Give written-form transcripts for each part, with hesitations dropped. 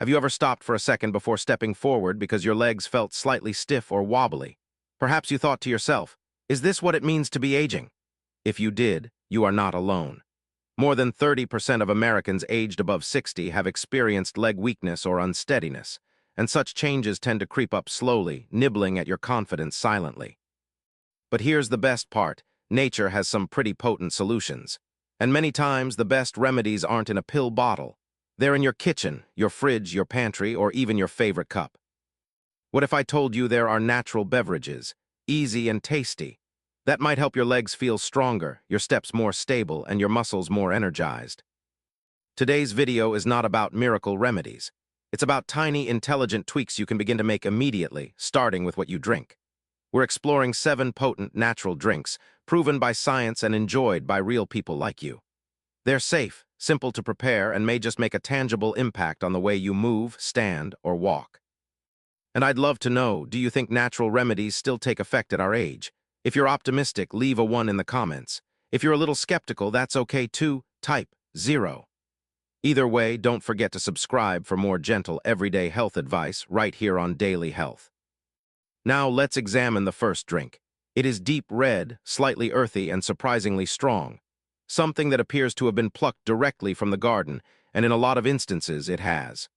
Have you ever stopped for a second before stepping forward because your legs felt slightly stiff or wobbly? Perhaps you thought to yourself, is this what it means to be aging? If you did, you are not alone. More than 30% of Americans aged above 60 have experienced leg weakness or unsteadiness, and such changes tend to creep up slowly, nibbling at your confidence silently. But here's the best part. Nature has some pretty potent solutions. And many times, the best remedies aren't in a pill bottle. They're in your kitchen, your fridge, your pantry, or even your favorite cup. What if I told you there are natural beverages, easy and tasty, that might help your legs feel stronger, your steps more stable, and your muscles more energized? Today's video is not about miracle remedies. It's about tiny, intelligent tweaks you can begin to make immediately, starting with what you drink. We're exploring 7 potent natural drinks, proven by science and enjoyed by real people like you. They're safe, simple to prepare, and may just make a tangible impact on the way you move, stand, or walk. And I'd love to know, do you think natural remedies still take effect at our age? If you're optimistic, leave a 1 in the comments. If you're a little skeptical, that's okay too. Type 0. Either way, don't forget to subscribe for more gentle, everyday health advice right here on Daily Health. Now let's examine the first drink. It is deep red, slightly earthy, and surprisingly strong. Something that appears to have been plucked directly from the garden, and in a lot of instances it has.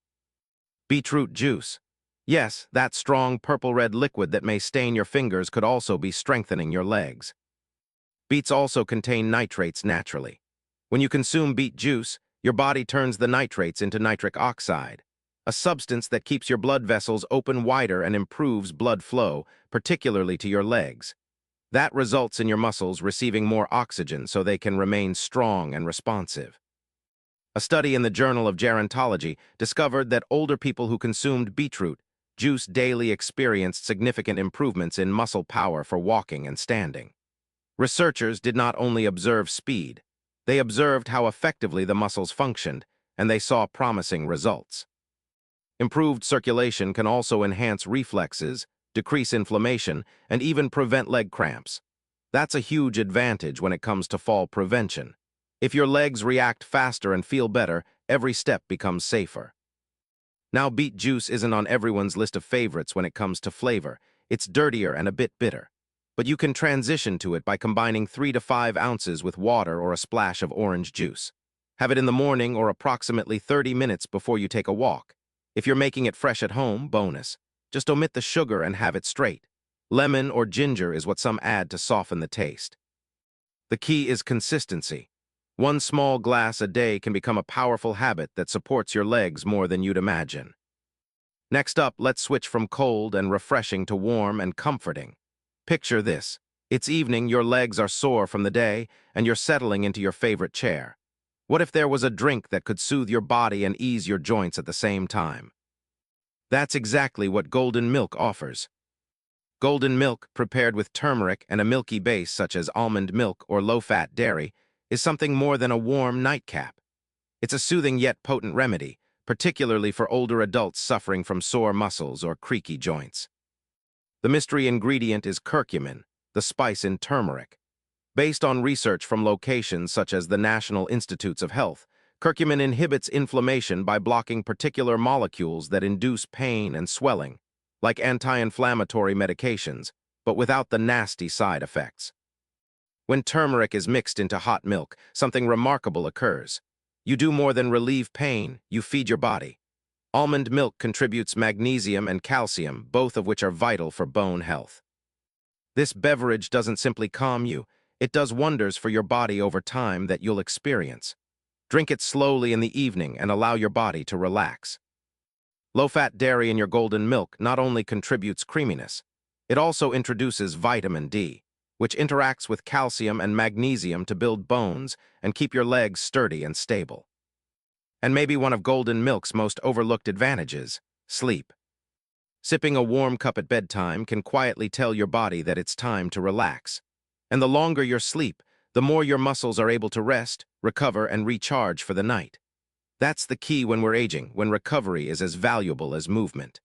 Beetroot juice. Yes, that strong purple-red liquid that may stain your fingers could also be strengthening your legs. Beets also contain nitrates naturally. When you consume beet juice, your body turns the nitrates into nitric oxide, a substance that keeps your blood vessels open wider and improves blood flow, particularly to your legs. That results in your muscles receiving more oxygen so they can remain strong and responsive. A study in the Journal of Gerontology discovered that older people who consumed beetroot juice daily experienced significant improvements in muscle power for walking and standing. Researchers did not only observe speed, they observed how effectively the muscles functioned, and they saw promising results. Improved circulation can also enhance reflexes, decrease inflammation, and even prevent leg cramps. That's a huge advantage when it comes to fall prevention. If your legs react faster and feel better, every step becomes safer. Now, beet juice isn't on everyone's list of favorites when it comes to flavor. It's dirtier and a bit bitter. But you can transition to it by combining 3 to 5 ounces with water or a splash of orange juice. Have it in the morning or approximately 30 minutes before you take a walk. If you're making it fresh at home, bonus. Just omit the sugar and have it straight. Lemon or ginger is what some add to soften the taste. The key is consistency. 1 small glass a day can become a powerful habit that supports your legs more than you'd imagine. Next up, let's switch from cold and refreshing to warm and comforting. Picture this. It's evening, your legs are sore from the day, and you're settling into your favorite chair. What if there was a drink that could soothe your body and ease your joints at the same time? That's exactly what golden milk offers. Golden milk, prepared with turmeric and a milky base such as almond milk or low-fat dairy, is something more than a warm nightcap. It's a soothing yet potent remedy, particularly for older adults suffering from sore muscles or creaky joints. The mystery ingredient is curcumin, the spice in turmeric. Based on research from locations such as the National Institutes of Health, curcumin inhibits inflammation by blocking particular molecules that induce pain and swelling, like anti-inflammatory medications, but without the nasty side effects. When turmeric is mixed into hot milk, something remarkable occurs. You do more than relieve pain, you feed your body. Almond milk contributes magnesium and calcium, both of which are vital for bone health. This beverage doesn't simply calm you, it does wonders for your body over time that you'll experience. Drink it slowly in the evening and allow your body to relax. Low-fat dairy in your golden milk not only contributes creaminess, it also introduces vitamin D, which interacts with calcium and magnesium to build bones and keep your legs sturdy and stable. And maybe one of golden milk's most overlooked advantages, sleep. Sipping a warm cup at bedtime can quietly tell your body that it's time to relax. And the longer your sleep, the more your muscles are able to rest, recover, and recharge for the night. That's the key when we're aging, when recovery is as valuable as movement.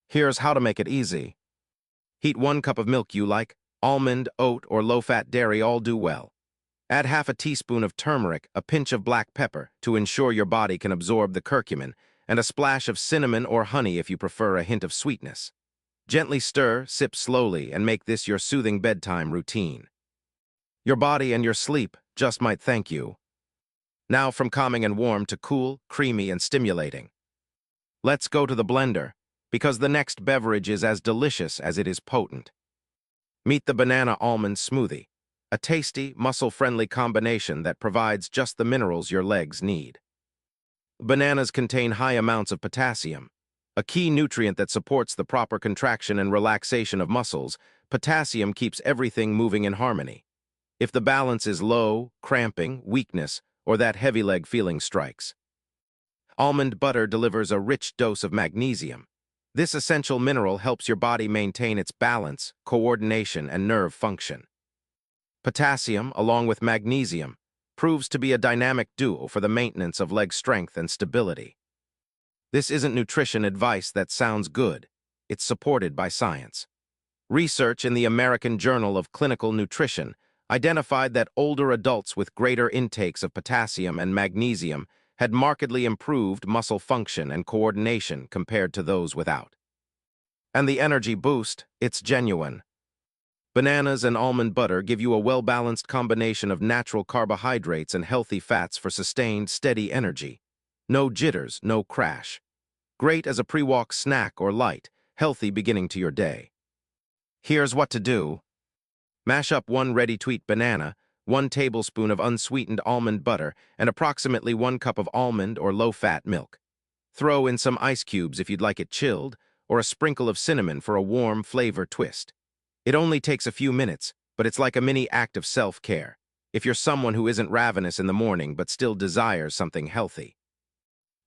Here's how to make it easy. Heat 1 cup of milk you like. Almond, oat, or low-fat dairy all do well. Add half a teaspoon of turmeric, a pinch of black pepper, to ensure your body can absorb the curcumin, and a splash of cinnamon or honey if you prefer a hint of sweetness. Gently stir, sip slowly, and make this your soothing bedtime routine. Your body and your sleep just might thank you. Now from calming and warm to cool, creamy, and stimulating. Let's go to the blender, because the next beverage is as delicious as it is potent. Meet the banana almond smoothie, a tasty, muscle-friendly combination that provides just the minerals your legs need. Bananas contain high amounts of potassium, a key nutrient that supports the proper contraction and relaxation of muscles. Potassium keeps everything moving in harmony. If the balance is low, cramping, weakness, or that heavy leg feeling strikes. Almond butter delivers a rich dose of magnesium. This essential mineral helps your body maintain its balance, coordination, and nerve function. Potassium, along with magnesium, proves to be a dynamic duo for the maintenance of leg strength and stability. This isn't nutrition advice that sounds good. It's supported by science. Research in the American Journal of Clinical Nutrition identified that older adults with greater intakes of potassium and magnesium had markedly improved muscle function and coordination compared to those without. And the energy boost, it's genuine. Bananas and almond butter give you a well-balanced combination of natural carbohydrates and healthy fats for sustained, steady energy. No jitters, no crash. Great as a pre-walk snack or light, healthy beginning to your day. Here's what to do. Mash up 1 ready-to-eat banana, 1 tablespoon of unsweetened almond butter, and approximately 1 cup of almond or low-fat milk. Throw in some ice cubes if you'd like it chilled, or a sprinkle of cinnamon for a warm flavor twist. It only takes a few minutes, but it's like a mini act of self-care, if you're someone who isn't ravenous in the morning but still desires something healthy.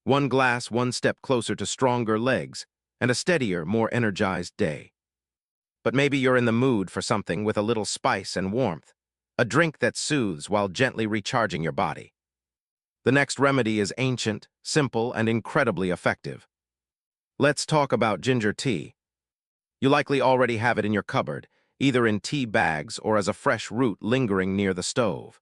1 glass, 1 step closer to stronger legs, and a steadier, more energized day. But maybe you're in the mood for something with a little spice and warmth, a drink that soothes while gently recharging your body. The next remedy is ancient, simple, and incredibly effective. Let's talk about ginger tea. You likely already have it in your cupboard, either in tea bags or as a fresh root lingering near the stove.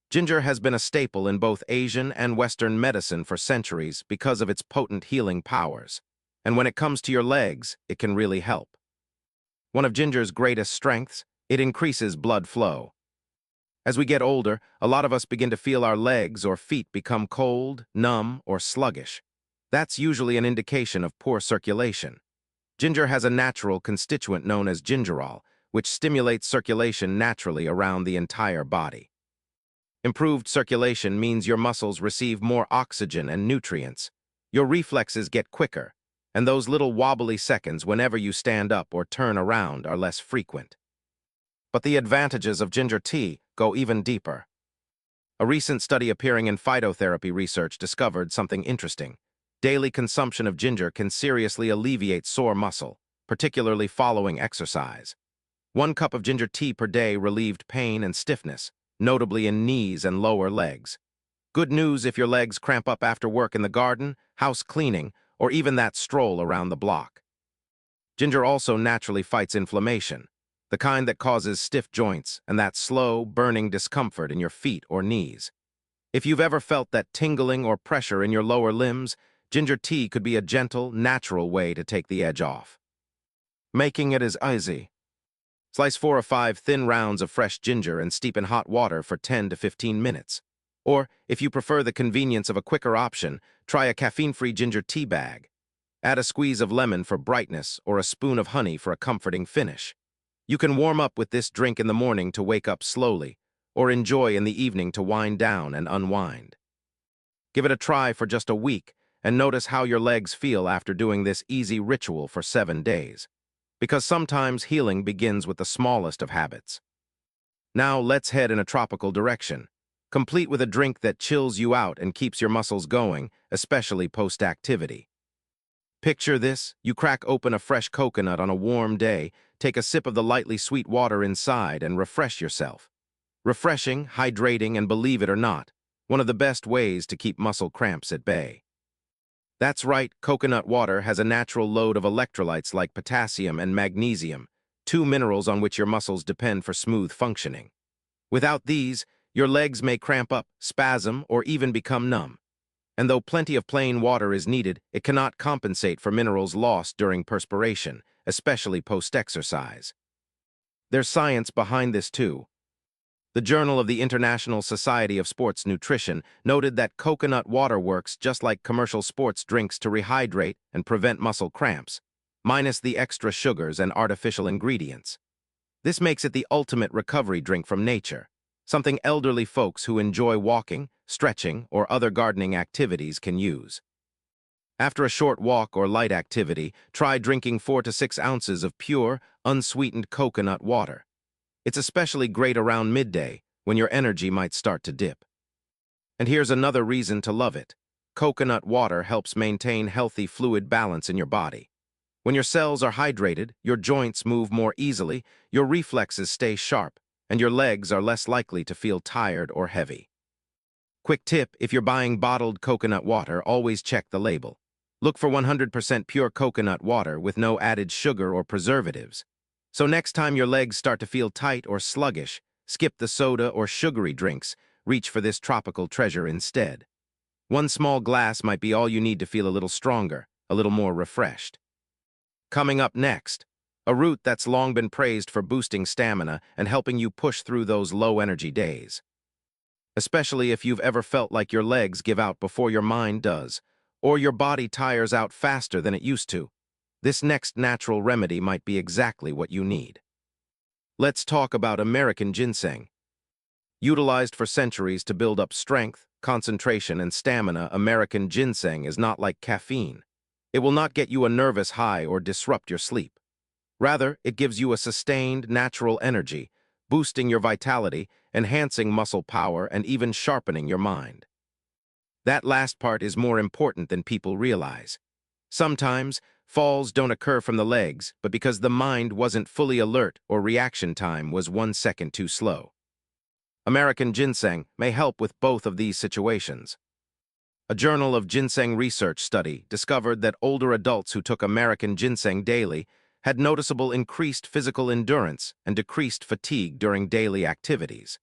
Ginger has been a staple in both Asian and Western medicine for centuries because of its potent healing powers. And when it comes to your legs, it can really help. One of ginger's greatest strengths, it increases blood flow. As we get older, a lot of us begin to feel our legs or feet become cold, numb, or sluggish. That's usually an indication of poor circulation. Ginger has a natural constituent known as gingerol, which stimulates circulation naturally around the entire body. Improved circulation means your muscles receive more oxygen and nutrients. Your reflexes get quicker, and those little wobbly seconds whenever you stand up or turn around are less frequent. But the advantages of ginger tea go even deeper. A recent study appearing in phytotherapy research discovered something interesting. Daily consumption of ginger can seriously alleviate sore muscle, particularly following exercise. 1 cup of ginger tea per day relieved pain and stiffness, notably in knees and lower legs. Good news if your legs cramp up after work in the garden, house cleaning, or even that stroll around the block. Ginger also naturally fights inflammation, the kind that causes stiff joints and that slow, burning discomfort in your feet or knees. If you've ever felt that tingling or pressure in your lower limbs, ginger tea could be a gentle, natural way to take the edge off. Making it is easy. Slice 4 or 5 thin rounds of fresh ginger and steep in hot water for 10 to 15 minutes. Or, if you prefer the convenience of a quicker option, try a caffeine-free ginger tea bag. Add a squeeze of lemon for brightness or a spoon of honey for a comforting finish. You can warm up with this drink in the morning to wake up slowly, or enjoy in the evening to wind down and unwind. Give it a try for just a week and notice how your legs feel after doing this easy ritual for 7 days. Because sometimes healing begins with the smallest of habits. Now let's head in a tropical direction, complete with a drink that chills you out and keeps your muscles going, especially post-activity. Picture this: you crack open a fresh coconut on a warm day, take a sip of the lightly sweet water inside, and refresh yourself. Refreshing, hydrating, and believe it or not, one of the best ways to keep muscle cramps at bay. That's right, coconut water has a natural load of electrolytes like potassium and magnesium, 2 minerals on which your muscles depend for smooth functioning. Without these, your legs may cramp up, spasm, or even become numb. And though plenty of plain water is needed, it cannot compensate for minerals lost during perspiration, especially post-exercise. There's science behind this too. The Journal of the International Society of Sports Nutrition noted that coconut water works just like commercial sports drinks to rehydrate and prevent muscle cramps, minus the extra sugars and artificial ingredients. This makes it the ultimate recovery drink from nature, something elderly folks who enjoy walking, stretching, or other gardening activities can use. After a short walk or light activity, try drinking 4 to 6 ounces of pure, unsweetened coconut water. It's especially great around midday, when your energy might start to dip. And here's another reason to love it. Coconut water helps maintain healthy fluid balance in your body. When your cells are hydrated, your joints move more easily, your reflexes stay sharp, and your legs are less likely to feel tired or heavy. Quick tip, if you're buying bottled coconut water, always check the label. Look for 100% pure coconut water with no added sugar or preservatives. So next time your legs start to feel tight or sluggish, skip the soda or sugary drinks, reach for this tropical treasure instead. One small glass might be all you need to feel a little stronger, a little more refreshed. Coming up next, a root that's long been praised for boosting stamina and helping you push through those low-energy days. Especially if you've ever felt like your legs give out before your mind does, or your body tires out faster than it used to. This next natural remedy might be exactly what you need. Let's talk about American ginseng. Utilized for centuries to build up strength, concentration, and stamina, American ginseng is not like caffeine. It will not get you a nervous high or disrupt your sleep. Rather, it gives you a sustained, natural energy, boosting your vitality, enhancing muscle power, and even sharpening your mind. That last part is more important than people realize. Sometimes, falls don't occur from the legs, but because the mind wasn't fully alert or reaction time was 1 second too slow. American ginseng may help with both of these situations. A Journal of Ginseng Research study discovered that older adults who took American ginseng daily had noticeable increased physical endurance and decreased fatigue during daily activities.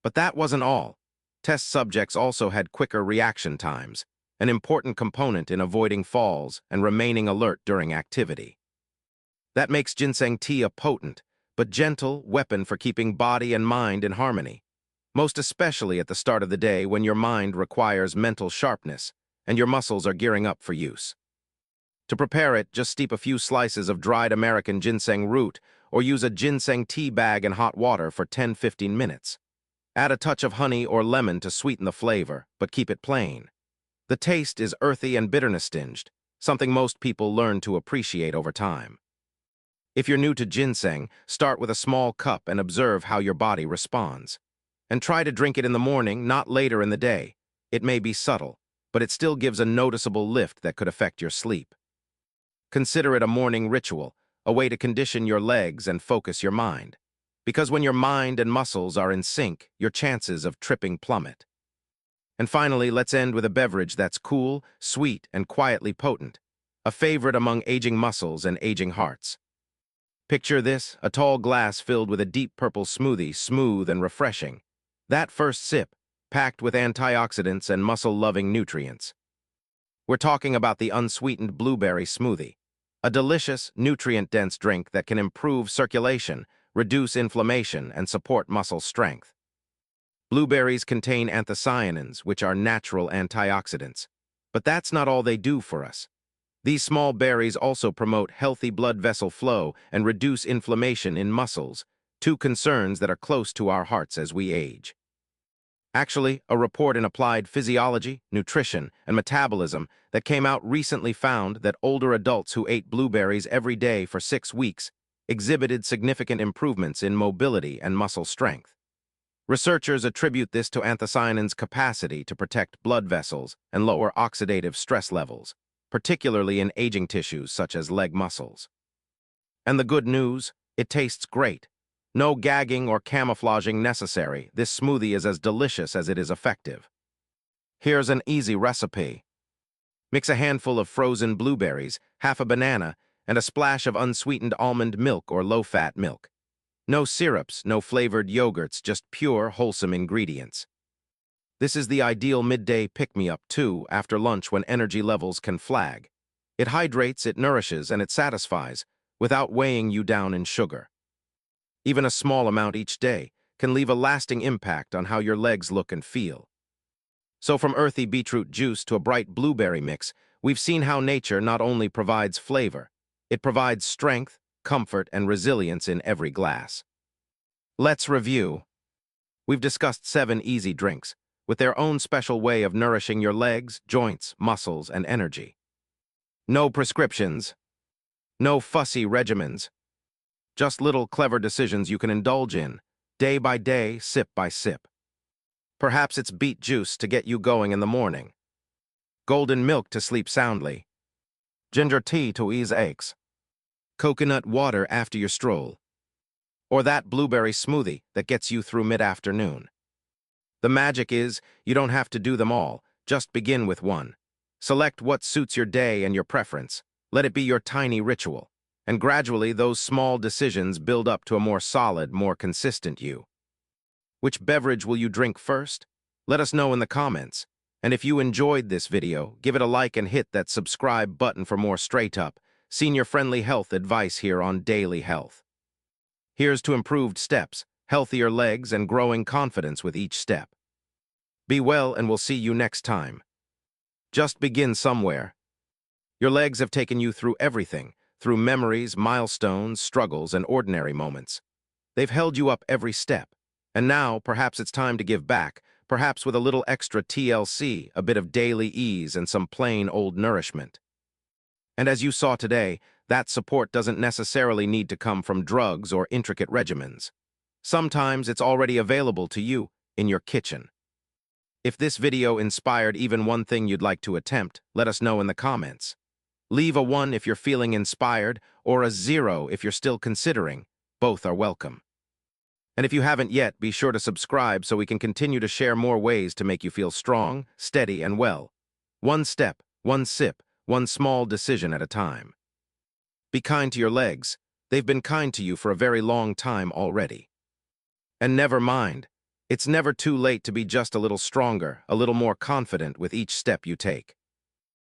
But that wasn't all. Test subjects also had quicker reaction times, an important component in avoiding falls and remaining alert during activity. That makes ginseng tea a potent, but gentle weapon for keeping body and mind in harmony, most especially at the start of the day when your mind requires mental sharpness and your muscles are gearing up for use. To prepare it, just steep a few slices of dried American ginseng root or use a ginseng tea bag in hot water for 10-15 minutes. Add a touch of honey or lemon to sweeten the flavor, but keep it plain. The taste is earthy and bitterness-tinged, something most people learn to appreciate over time. If you're new to ginseng, start with a small cup and observe how your body responds. And try to drink it in the morning, not later in the day. It may be subtle, but it still gives a noticeable lift that could affect your sleep. Consider it a morning ritual, a way to condition your legs and focus your mind. Because when your mind and muscles are in sync, your chances of tripping plummet. And finally, let's end with a beverage that's cool, sweet, and quietly potent, a favorite among aging muscles and aging hearts. Picture this, a tall glass filled with a deep purple smoothie, smooth and refreshing. That first sip, packed with antioxidants and muscle-loving nutrients. We're talking about the unsweetened blueberry smoothie, a delicious, nutrient-dense drink that can improve circulation, reduce inflammation, and support muscle strength. Blueberries contain anthocyanins, which are natural antioxidants. But that's not all they do for us. These small berries also promote healthy blood vessel flow and reduce inflammation in muscles, two concerns that are close to our hearts as we age. Actually, a report in Applied Physiology, Nutrition, and Metabolism that came out recently found that older adults who ate blueberries every day for 6 weeks exhibited significant improvements in mobility and muscle strength. Researchers attribute this to anthocyanins' capacity to protect blood vessels and lower oxidative stress levels, particularly in aging tissues such as leg muscles. And the good news, it tastes great. No gagging or camouflaging necessary. This smoothie is as delicious as it is effective. Here's an easy recipe. Mix a handful of frozen blueberries, half a banana, and a splash of unsweetened almond milk or low-fat milk. No syrups, no flavored yogurts, just pure, wholesome ingredients. This is the ideal midday pick-me-up, too, after lunch when energy levels can flag. It hydrates, it nourishes, and it satisfies, without weighing you down in sugar. Even a small amount each day can leave a lasting impact on how your legs look and feel. So from earthy beetroot juice to a bright blueberry mix, we've seen how nature not only provides flavor, it provides strength, comfort, and resilience in every glass. Let's review. We've discussed 7 easy drinks, with their own special way of nourishing your legs, joints, muscles, and energy. No prescriptions. No fussy regimens. Just little clever decisions you can indulge in, day by day, sip by sip. Perhaps it's beet juice to get you going in the morning, golden milk to sleep soundly, ginger tea to ease aches, coconut water after your stroll, or that blueberry smoothie that gets you through mid-afternoon. The magic is, you don't have to do them all, just begin with one. Select what suits your day and your preference. Let it be your tiny ritual. And gradually, those small decisions build up to a more solid, more consistent you. Which beverage will you drink first? Let us know in the comments. And if you enjoyed this video, give it a like and hit that subscribe button for more straight-up, senior-friendly health advice here on Daily Health. Here's to improved steps, healthier legs, and growing confidence with each step. Be well, and we'll see you next time. Just begin somewhere. Your legs have taken you through everything, through memories, milestones, struggles, and ordinary moments. They've held you up every step. And now, perhaps it's time to give back, perhaps with a little extra TLC, a bit of daily ease, and some plain old nourishment. And as you saw today, that support doesn't necessarily need to come from drugs or intricate regimens. Sometimes it's already available to you in your kitchen. If this video inspired even one thing you'd like to attempt, let us know in the comments. Leave a 1 if you're feeling inspired, or a 0 if you're still considering. Both are welcome. And if you haven't yet, be sure to subscribe so we can continue to share more ways to make you feel strong, steady, and well. One step, one sip, one small decision at a time. Be kind to your legs. They've been kind to you for a very long time already. And never mind. It's never too late to be just a little stronger, a little more confident with each step you take.